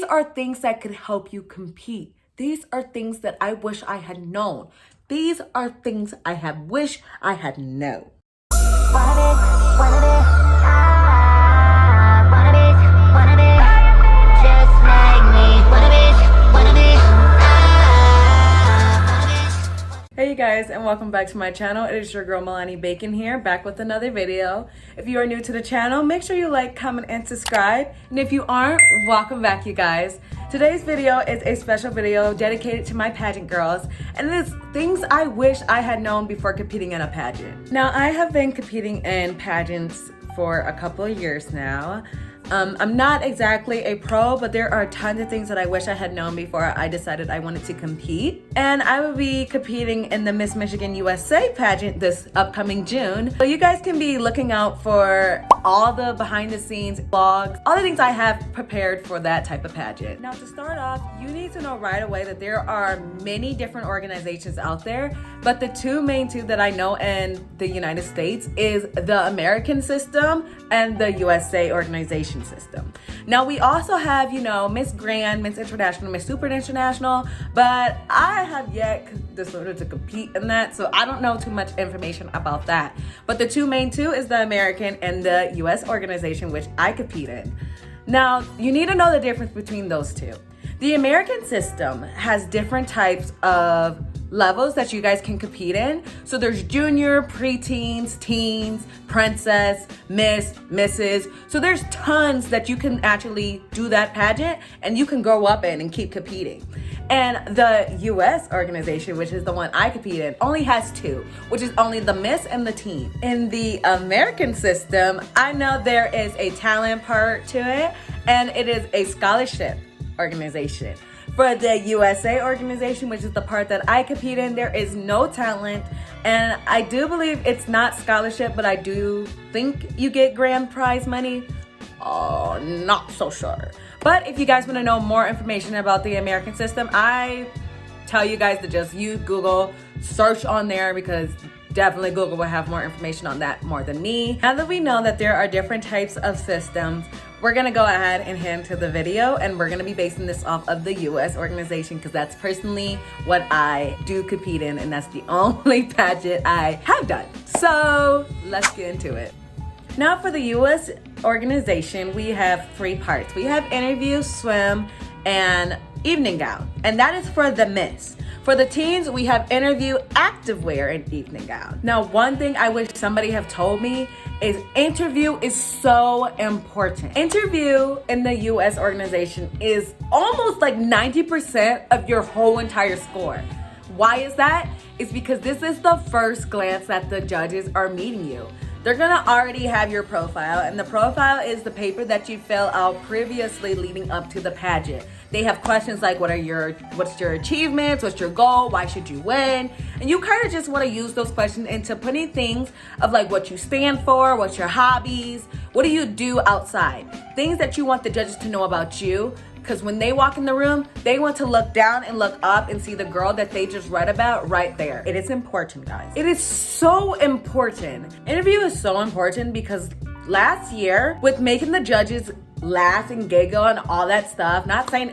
are things that could help you compete. These are things that I wish I had known. These are things I have wished I had known. Hey you guys, and welcome back to my channel. It is your girl milanibacon here, back with another video. If you are new to the channel, make sure you like, comment, and subscribe. And if you aren't, welcome back you guys. Today's video is a special video dedicated to my pageant girls, and it is things I wish I had known before competing in a pageant. Now, I have been competing in pageants for a couple of years now. I'm not exactly a pro, but there are tons of things that I wish I had known before I decided I wanted to compete. And I will be competing in the Miss Michigan USA pageant this upcoming June. So you guys can be looking out for all the behind the scenes vlogs, all the things I have prepared for that type of pageant. Now to start off, you need to know right away that there are many different organizations out there, but the two main that I know in the United States is the American system and the USA organization system. Now we also have, Miss Grand, Miss International, Miss Super International, but I have yet decided to compete in that, so I don't know too much information about that. But the two main is the American and the US organization, which I compete in. Now, you need to know the difference between those two. The American system has different types of levels that you guys can compete in. So there's junior, preteens, teens, princess, miss, misses. So there's tons that you can actually do that pageant and you can grow up in and keep competing. And the US organization, which is the one I compete in, only has two, which is only the miss and the teen. In the American system, I know there is a talent part to it, and it is a scholarship organization. For the USA organization, which is the part that I compete in, there is no talent, and I do believe it's not scholarship, but I do think you get grand prize money. Oh, not so sure. But if you guys want to know more information about the American system, I tell you guys to just use Google, search on there, because definitely Google will have more information on that more than me. Now that we know that there are different types of systems, we're gonna go ahead and head into the video, and we're gonna be basing this off of the US organization because that's personally what I do compete in, and that's the only pageant I have done. So let's get into it. Now for the US organization, we have three parts. We have interview, swim, and evening gown, and that is for the miss. For the teens, we have interview, activewear, and evening gown. Now, one thing I wish somebody have told me is interview is so important. Interview in the US organization is almost like 90% of your whole entire score. Why is that? It's because this is the first glance that the judges are meeting you. They're gonna already have your profile, and the profile is the paper that you fill out previously leading up to the pageant. They have questions like what's your achievements, what's your goal, why should you win? And you kind of just want to use those questions into putting things of like what you stand for, what's your hobbies, what do you do outside? Things that you want the judges to know about you. Because when they walk in the room, they want to look down and look up and see the girl that they just read about right there. It is important, guys. It is so important. Interview is so important because last year, with making the judges laugh and giggle and all that stuff, not saying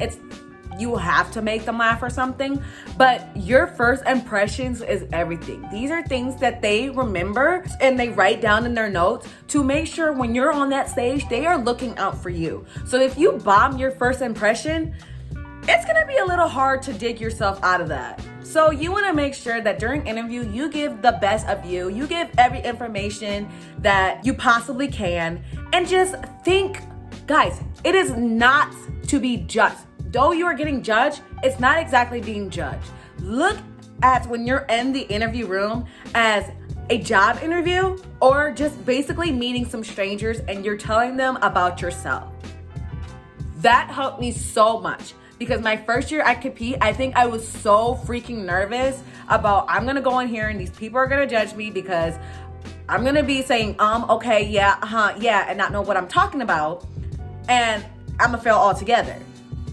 you have to make them laugh or something, but your first impressions is everything. These are things that they remember and they write down in their notes to make sure when you're on that stage, they are looking out for you. So if you bomb your first impression, it's gonna be a little hard to dig yourself out of that. So you wanna make sure that during interview, you give the best of you. You give every information that you possibly can, and just think, guys, it is not to be judged. Though you are getting judged, it's not exactly being judged. Look at when you're in the interview room as a job interview or just basically meeting some strangers and you're telling them about yourself. That helped me so much because my first year I compete, I think I was so freaking nervous about I'm gonna go in here and these people are gonna judge me because I'm gonna be saying, okay, yeah, yeah, and not know what I'm talking about, and I'm gonna fail altogether.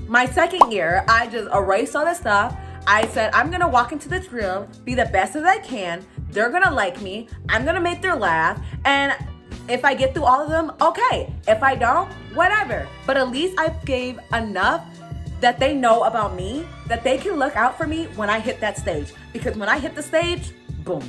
My second year, I just erased all this stuff. I said, I'm gonna walk into this room, be the best as I can. They're gonna like me. I'm gonna make them laugh. And if I get through all of them, okay. If I don't, whatever. But at least I gave enough that they know about me, that they can look out for me when I hit that stage. Because when I hit the stage, boom,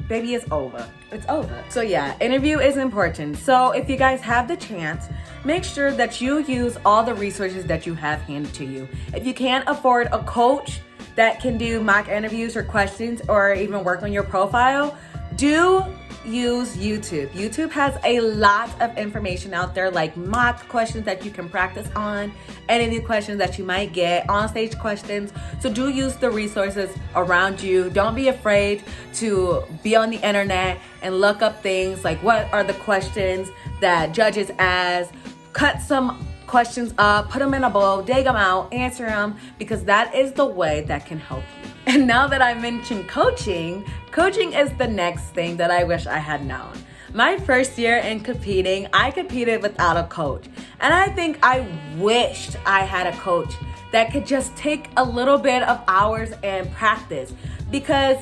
baby, it's over. It's over. So yeah, interview is important. So if you guys have the chance, make sure that you use all the resources that you have handed to you. If you can't afford a coach that can do mock interviews or questions or even work on your profile, do use YouTube. YouTube has a lot of information out there, like mock questions that you can practice on, interview questions that you might get, on stage questions. So do use the resources around you. Don't be afraid to be on the internet and look up things like what are the questions that judges ask. Cut some questions up, put them in a bowl, dig them out, answer them, because that is the way that can help you. And now that I mentioned coaching is the next thing that I wish I had known. My first year in competing, I competed without a coach. And I think I wished I had a coach that could just take a little bit of hours and practice, because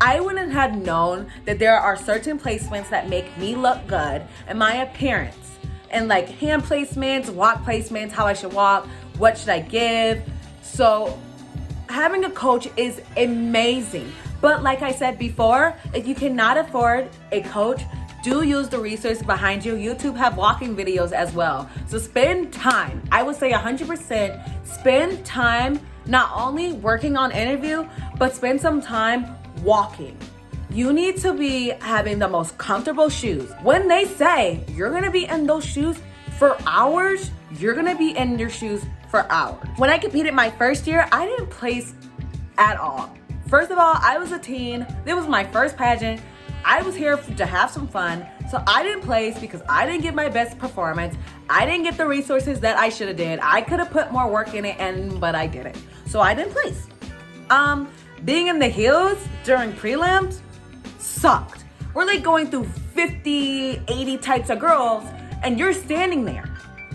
I wouldn't have known that there are certain placements that make me look good and my appearance, and like hand placements, walk placements, how I should walk, what should I give. So having a coach is amazing. But like I said before, if you cannot afford a coach, do use the resources behind you. YouTube have walking videos as well. So spend time. I would say 100% spend time not only working on interview, but spend some time walking. You need to be having the most comfortable shoes. When they say you're gonna be in those shoes for hours, you're gonna be in your shoes for hours. When I competed my first year, I didn't place at all. First of all, I was a teen. It was my first pageant. I was here to have some fun. So I didn't place because I didn't give my best performance. I didn't get the resources that I should have did. I could have put more work in it, but I didn't. So I didn't place. Being in the heels during prelims sucked. We're like going through 50, 80 types of girls, and you're standing there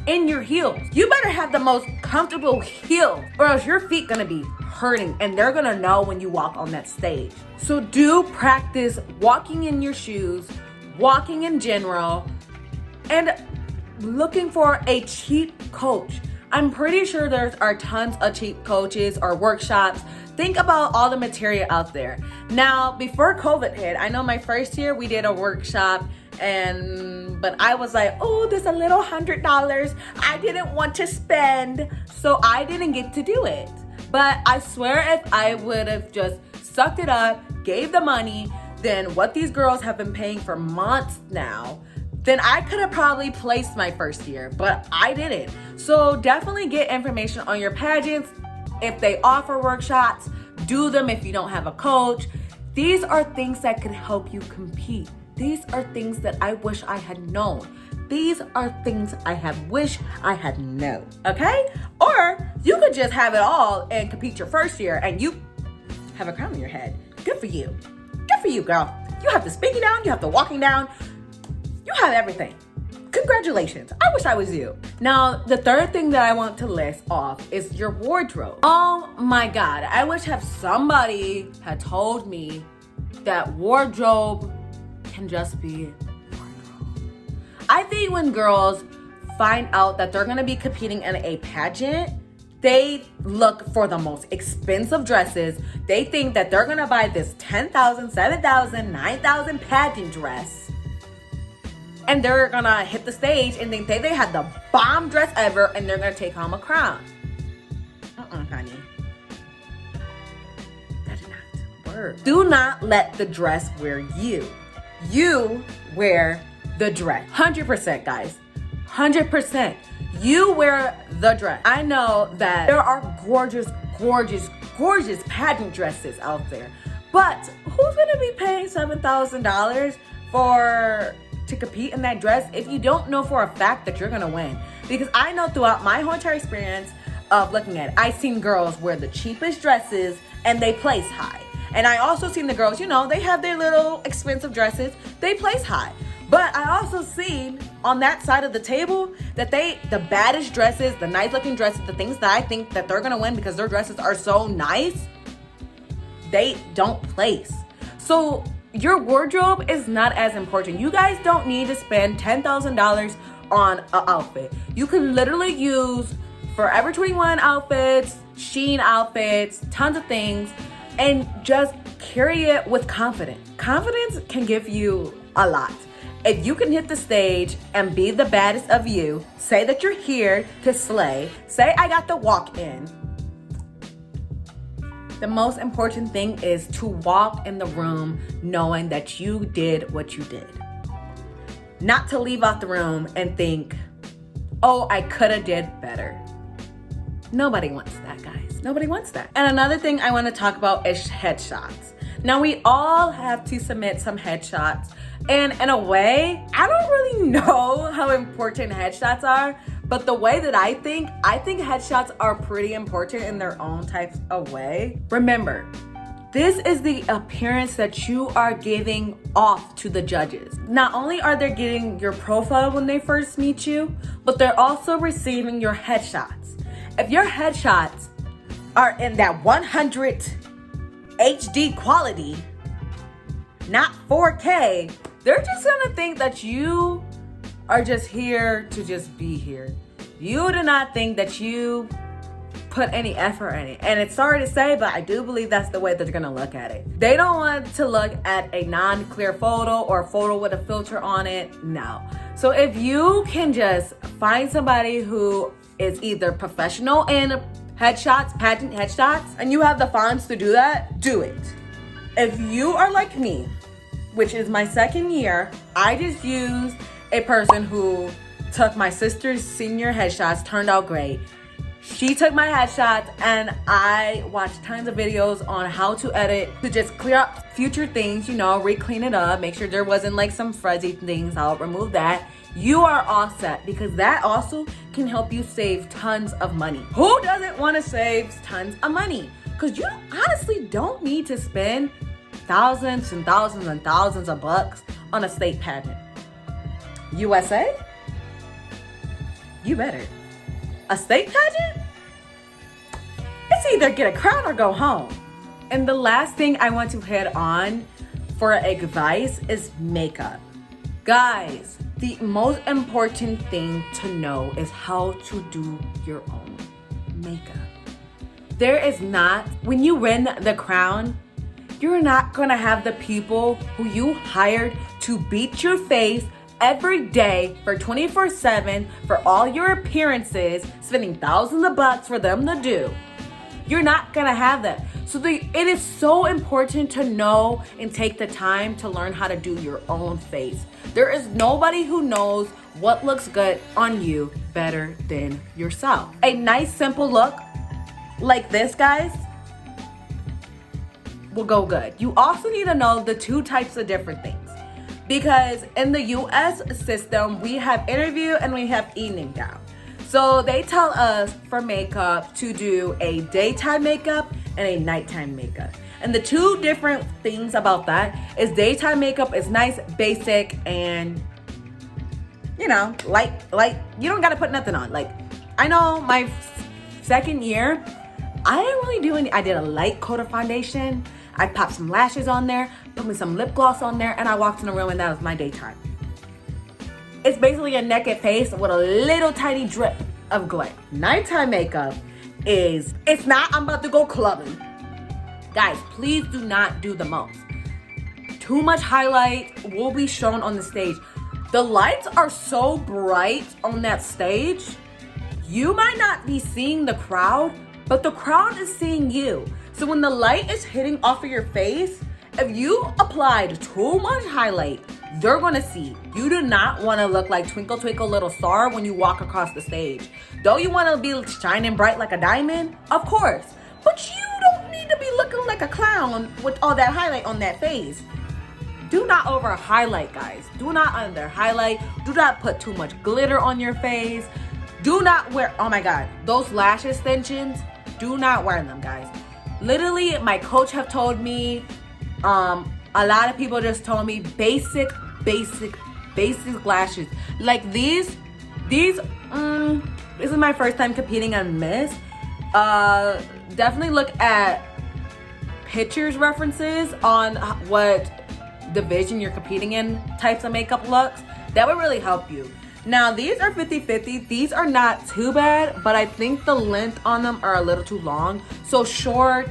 in your heels. You better have the most comfortable heels, or else your feet gonna be hurting, and they're gonna know when you walk on that stage. So do practice walking in your shoes, walking in general, and looking for a cheap coach. I'm pretty sure there are tons of cheap coaches or workshops. Think about all the material out there. Now, before COVID hit, I know my first year we did a workshop, but I was like, oh, there's a little $100 I didn't want to spend, so I didn't get to do it. But I swear if I would have just sucked it up, gave the money, then what these girls have been paying for months now, then I could have probably placed my first year, but I didn't. So definitely get information on your pageants. If they offer workshops, do them if you don't have a coach. These are things that can help you compete. These are things that I wish I had known. These are things I have wished I had known, okay? Or you could just have it all and compete your first year and you have a crown on your head. Good for you. Good for you, girl. You have the speaking down, you have the walking down, you have everything. Congratulations. I wish I was you. Now, the third thing that I want to list off is your wardrobe. Oh my God. I wish somebody had told me that wardrobe can just be wardrobe. I think when girls find out that they're gonna be competing in a pageant, they look for the most expensive dresses. They think that they're gonna buy this $10,000, $7,000, $9,000 pageant dress, and they're gonna hit the stage and think they had the bomb dress ever and they're gonna take home a crown. Honey. That did not work. Do not let the dress wear you. You wear the dress. 100%, guys. 100%. You wear the dress. I know that there are gorgeous, gorgeous, gorgeous pageant dresses out there, but who's gonna be paying $7,000 to compete in that dress if you don't know for a fact that you're gonna win? Because I know throughout my whole entire experience of looking at it, I've seen girls wear the cheapest dresses and they place high. And I also seen the girls, they have their little expensive dresses, they place high. But I also seen on that side of the table that the baddest dresses, the nice looking dresses, the things that I think that they're gonna win because their dresses are so nice, they don't place. So your wardrobe is not as important. You guys don't need to spend $10,000 on an outfit. You can literally use Forever 21 outfits, Shein outfits, tons of things, and just carry it with confidence. Confidence can give you a lot. If you can hit the stage and be the baddest of you, say that you're here to slay, say I got the walk in. The most important thing is to walk in the room knowing that you did what you did. Not to leave out the room and think, oh, I coulda did better. Nobody wants that, guys. Nobody wants that. And another thing I want to talk about is headshots. Now, we all have to submit some headshots. And in a way, I don't really know how important headshots are, but the way that I think headshots are pretty important in their own types of way. Remember, this is the appearance that you are giving off to the judges. Not only are they getting your profile when they first meet you, but they're also receiving your headshots. If your headshots are in that 100 HD quality, not 4K, they're just gonna think that you are just here to just be here. You do not think that you put any effort in it. And it's sorry to say, but I do believe that's the way that they're gonna look at it. They don't want to look at a non-clear photo or a photo with a filter on it, no. So if you can just find somebody who is either professional in headshots, pageant headshots, and you have the funds to do that, do it. If you are like me, which is my second year, I just used a person who took my sister's senior headshots, turned out great. She took my headshots and I watched tons of videos on how to edit to just clear up future things, you know, re-clean it up, make sure there wasn't like some fuzzy things. I'll remove that. You are all set because that also can help you save tons of money. Who doesn't want to save tons of money? Because you honestly don't need to spend thousands and thousands and thousands of bucks on a state pageant. USA? You better. A state pageant? It's either get a crown or go home. And the last thing I want to hit on for advice is makeup. Guys, the most important thing to know is how to do your own makeup. There is not, when you win the crown, you're not gonna have the people who you hired to beat your face every day for 24/7 for all your appearances, spending thousands of bucks for them to do. You're not gonna have that. So it is so important to know and take the time to learn how to do your own face. There is nobody who knows what looks good on you better than yourself. A nice simple look like this, guys, will go good. You also need to know the two types of different things. Because in the US system, we have interview and we have evening gown. So they tell us for makeup to do a daytime makeup and a nighttime makeup. And the two different things about that is daytime makeup is nice, basic, and you know, like you don't gotta put nothing on. Like, I know my second year, I didn't really do any, I did a light coat of foundation, I popped some lashes on there, put me some lip gloss on there, and I walked in the room and that was my daytime. It's basically a naked face with a little tiny drip of glam. Nighttime makeup is, it's not, I'm about to go clubbing. Guys, please do not do the most. Too much highlight will be shown on the stage. The lights are so bright on that stage, you might not be seeing the crowd, but the crowd is seeing you. So when the light is hitting off of your face, if you applied too much highlight, they're gonna see. You do not wanna look like Twinkle Twinkle Little Star when you walk across the stage. Though you wanna be shining bright like a diamond, of course, but you don't need to be looking like a clown with all that highlight on that face. Do not over highlight, guys. Do not under highlight. Do not put too much glitter on your face. Do not wear, oh my God, those lash extensions, do not wear them, guys. Literally, my coach have told me, a lot of people just told me basic lashes. Like these, this is my first time competing on Miss. Definitely look at pictures references on what division you're competing in, types of makeup looks. That would really help you. Now these are 50-50. These are not too bad, but I think the length on them are a little too long. So short,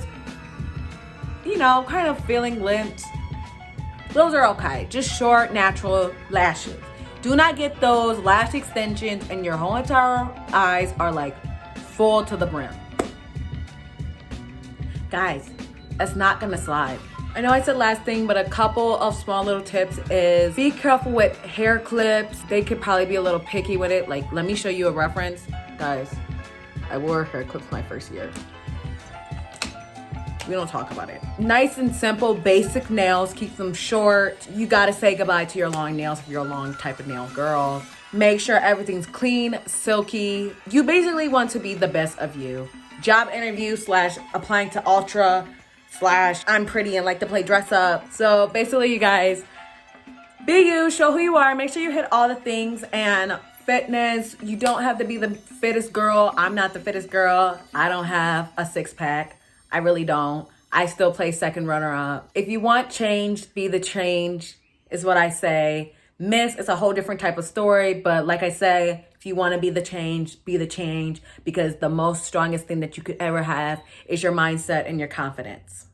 you know, kind of feeling length, those are okay. Just short, natural lashes. Do not get those lash extensions and your whole entire eyes are like full to the brim. Guys, it's not gonna slide. I know I said last thing, but a couple of small little tips is be careful with hair clips. They could probably be a little picky with it. Like, let me show you a reference. Guys, I wore hair clips my first year. We don't talk about it. Nice and simple, basic nails, keep them short. You gotta say goodbye to your long nails if you're a long type of nail girl. Make sure everything's clean, silky. You basically want to be the best of you. Job interview / applying to Ultra / I'm pretty and like to play dress up. So basically, you guys, be you, show who you are, make sure you hit all the things. And fitness, you don't have to be the fittest girl. I'm not the fittest girl. I don't have a six-pack. I really don't. I still play second runner-up. If you want change, be the change, is what I say. Miss, it's a whole different type of story, but like I say, if you want to be the change, be the change, because the most strongest thing that you could ever have is your mindset and your confidence.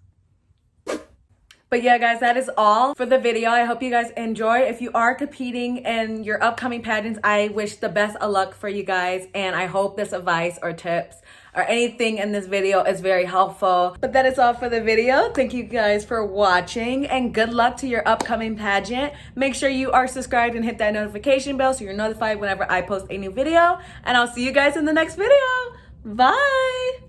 But yeah, guys, that is all for the video. I hope you guys enjoy. If you are competing in your upcoming pageants, I wish the best of luck for you guys. And I hope this advice or tips or anything in this video is very helpful. But that is all for the video. Thank you guys for watching and good luck to your upcoming pageant. Make sure you are subscribed and hit that notification bell so you're notified whenever I post a new video. And I'll see you guys in the next video. Bye.